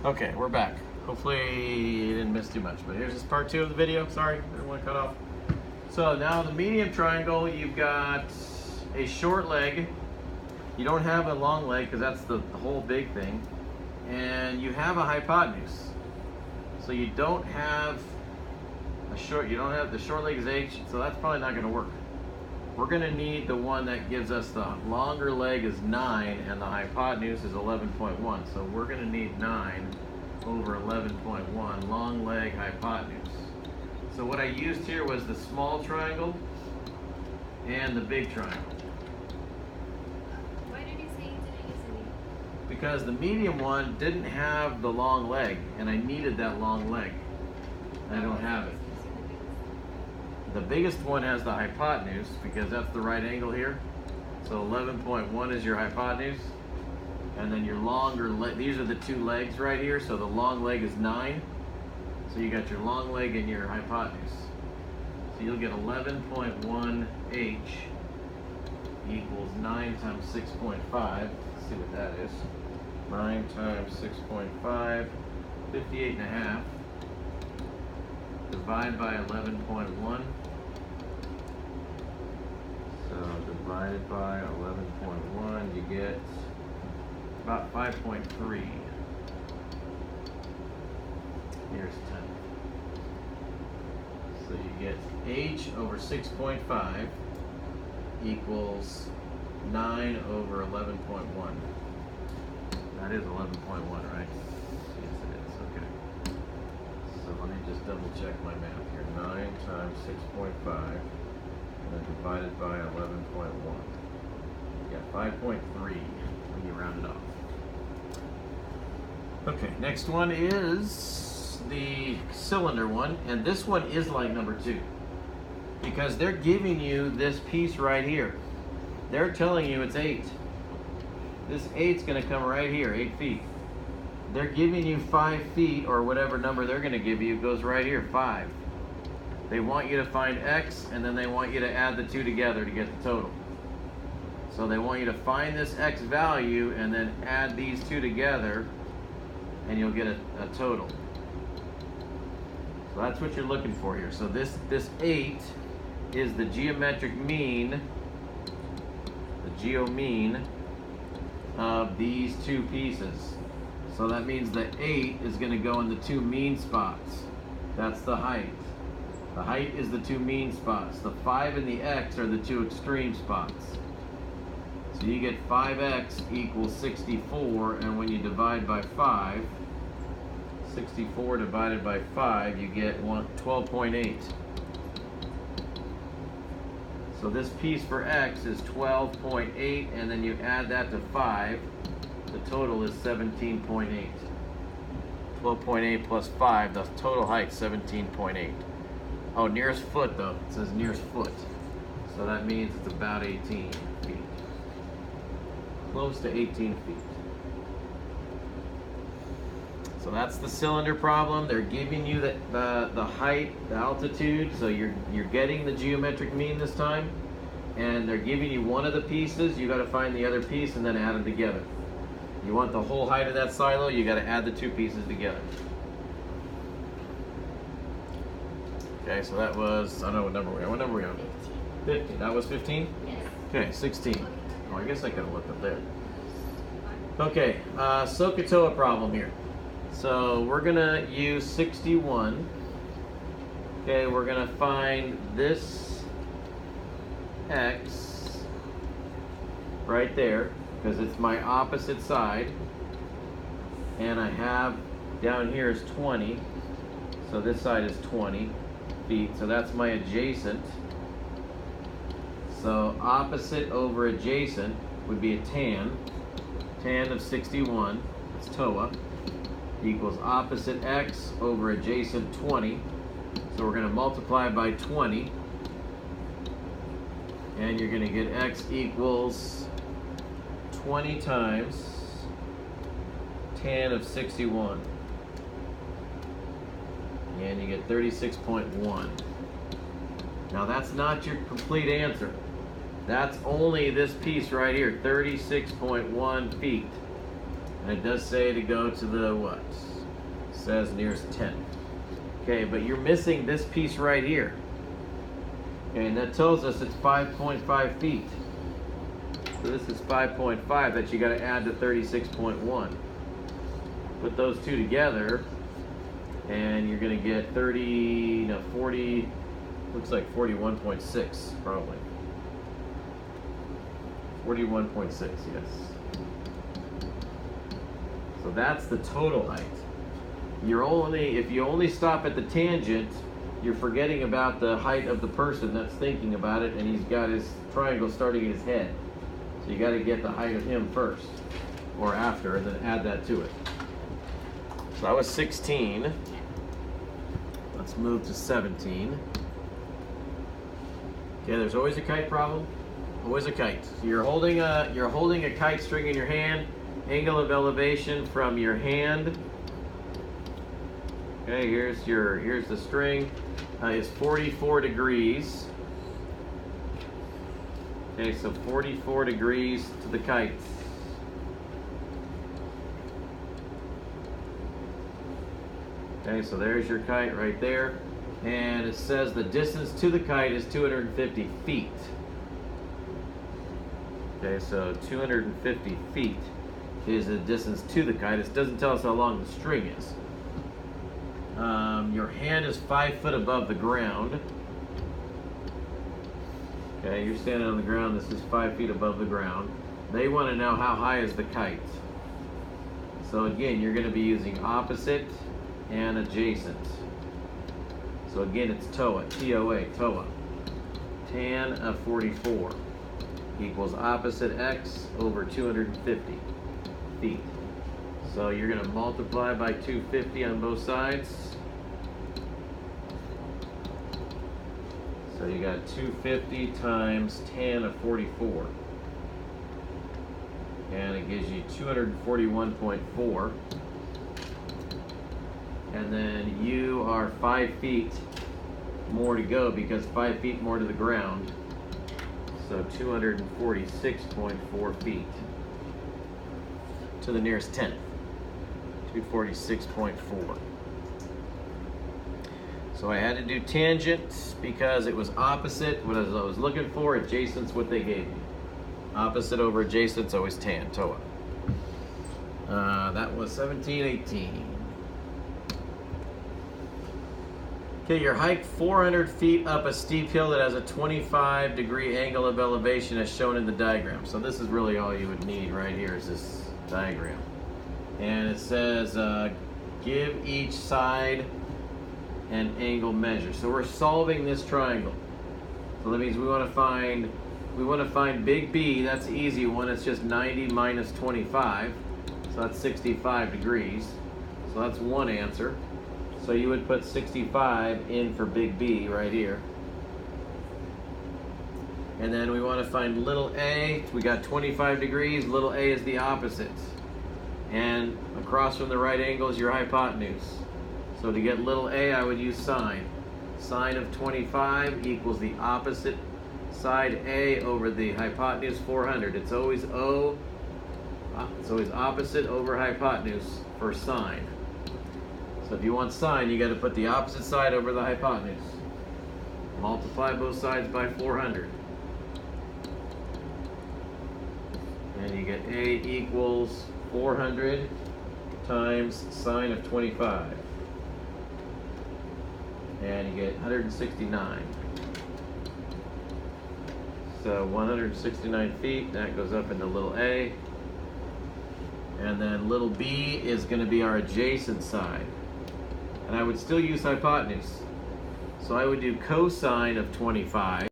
Okay, we're back. Hopefully you didn't miss too much, but here's just part 2 of the video. Sorry, didn't want to cut off. So now the medium triangle, you've got a short leg. You don't have a long leg because that's the whole big thing. And you have a hypotenuse. So you don't have the short leg is H, so that's probably not going to work. We're going to need the one that gives us the longer leg is 9 and the hypotenuse is 11.1. So we're going to need 9 over 11.1, long leg hypotenuse. So what I used here was the small triangle and the big triangle. Why did you say you didn't use any? Because the medium one didn't have the long leg and I needed that long leg. I don't have it. The biggest one has the hypotenuse because that's the right angle here. So 11.1 is your hypotenuse. And then your longer leg, these are the two legs right here. So the long leg is 9. So you got your long leg and your hypotenuse. So you'll get 11.1 H equals 9 times 6.5. Let's see what that is. 9 times 6.5, 58.5. Divide by 11.1. So divided by 11.1, you get about 5.3. Here's 10. So you get H over 6.5 equals 9 over 11.1. That is 11.1, right? Yes, it is. Okay. So let me just double check my math here. 9 times 6.5 and then divided by 11.1. You got 5.3 when you round it off. Okay, next one is the cylinder one, and this one is like number 2 because they're giving you this piece right here. They're telling you it's 8. This 8's going to come right here, 8 feet. They're giving you 5 feet, or whatever number they're going to give you goes right here, 5. They want you to find X, and then they want you to add the 2 together to get the total. So they want you to find this X value and then add these 2 together, and you'll get a total. So that's what you're looking for here. So this 8 is the geometric mean, the geo mean of these 2 pieces. So that means the 8 is going to go in the 2 mean spots. That's the height. The height is the 2 mean spots. The 5 and the X are the 2 extreme spots. So you get 5x equals 64, and when you divide by 5, 64 divided by 5, you get 12.8. So this piece for X is 12.8, and then you add that to 5, the total is 17.8. 12.8 plus 5, the total height 17.8. Oh, nearest foot though, it says nearest foot. So that means it's about 18 feet. Close to 18 feet. So that's the cylinder problem. They're giving you the height, the altitude, so you're getting the geometric mean this time. And they're giving you one of the pieces, you gotta find the other piece and then add them together. You want the whole height of that silo, you gotta add the 2 pieces together. Okay, so that was, I don't know what number we are. What number are we on? 15. 50. That was 15? Yes. Okay, 16. Oh, I guess I could have looked up there. Okay, SOHCAHTOA problem here. So we're gonna use 61. Okay, we're gonna find this X right there because it's my opposite side, and I have down here is 20, so this side is 20 feet, so that's my adjacent. So opposite over adjacent would be a tan of 61, it's TOA, equals opposite X over adjacent 20. So we're going to multiply by 20, and you're going to get X equals 20 times tan of 61, and you get 36.1. Now that's not your complete answer. That's only this piece right here, 36.1 feet. And it does say to go to the what? It says nearest 10. Okay, but you're missing this piece right here. Okay, and that tells us it's 5.5 feet. So this is 5.5 that you got to add to 36.1. Put those two together, and you're going to get 40, looks like 41.6 probably. 41.6, yes. So that's the total height. If you only stop at the tangent, you're forgetting about the height of the person that's thinking about it, and he's got his triangle starting at his head. So you got to get the height of him first, or after, and then add that to it. So that was 16. Let's move to 17. Okay, there's always a kite problem. Always a kite. So you're holding a kite string in your hand. Angle of elevation from your hand. Okay, here's the string. Is 44 degrees. Okay, so 44 degrees to the kite. Okay, so there's your kite right there. And it says the distance to the kite is 250 feet. Okay, so 250 feet is the distance to the kite. It doesn't tell us how long the string is. Your hand is 5 foot above the ground. Okay, you're standing on the ground. This is 5 feet above the ground. They want to know how high is the kite. So again, you're going to be using opposite and adjacent. So again, it's TOA, T-O-A, TOA. Tan of 44 equals opposite x over 250 feet. So you're going to multiply by 250 on both sides. So you got 250 times tan of 44. And it gives you 241.4. And then you are 5 feet more to go because 5 feet more to the ground. So 246.4 feet to the nearest 10th. 246.4. So I had to do tangent because it was opposite. What I was looking for, adjacent's what they gave me. Opposite over adjacent's always tan, TOA. That was 17, 18. Okay, you're hiked 400 feet up a steep hill that has a 25-degree angle of elevation as shown in the diagram. So this is really all you would need right here is this diagram. And it says, give each side an angle measure. So we're solving this triangle. So that means we want to find big B. That's the easy one. It's just 90 minus 25. So that's 65 degrees. So that's one answer. So you would put 65 in for big B right here. And then we want to find little a. We got 25 degrees. Little a is the opposite. And across from the right angle is your hypotenuse. So to get little a, I would use sine. Sine of 25 equals the opposite side a over the hypotenuse 400. It's always opposite over hypotenuse for sine. So if you want sine, you got to put the opposite side over the hypotenuse. Multiply both sides by 400. And you get a equals 400 times sine of 25. And you get 169. So 169 feet, that goes up into little a. And then little b is going to be our adjacent side. And I would still use hypotenuse. So I would do cosine of 25.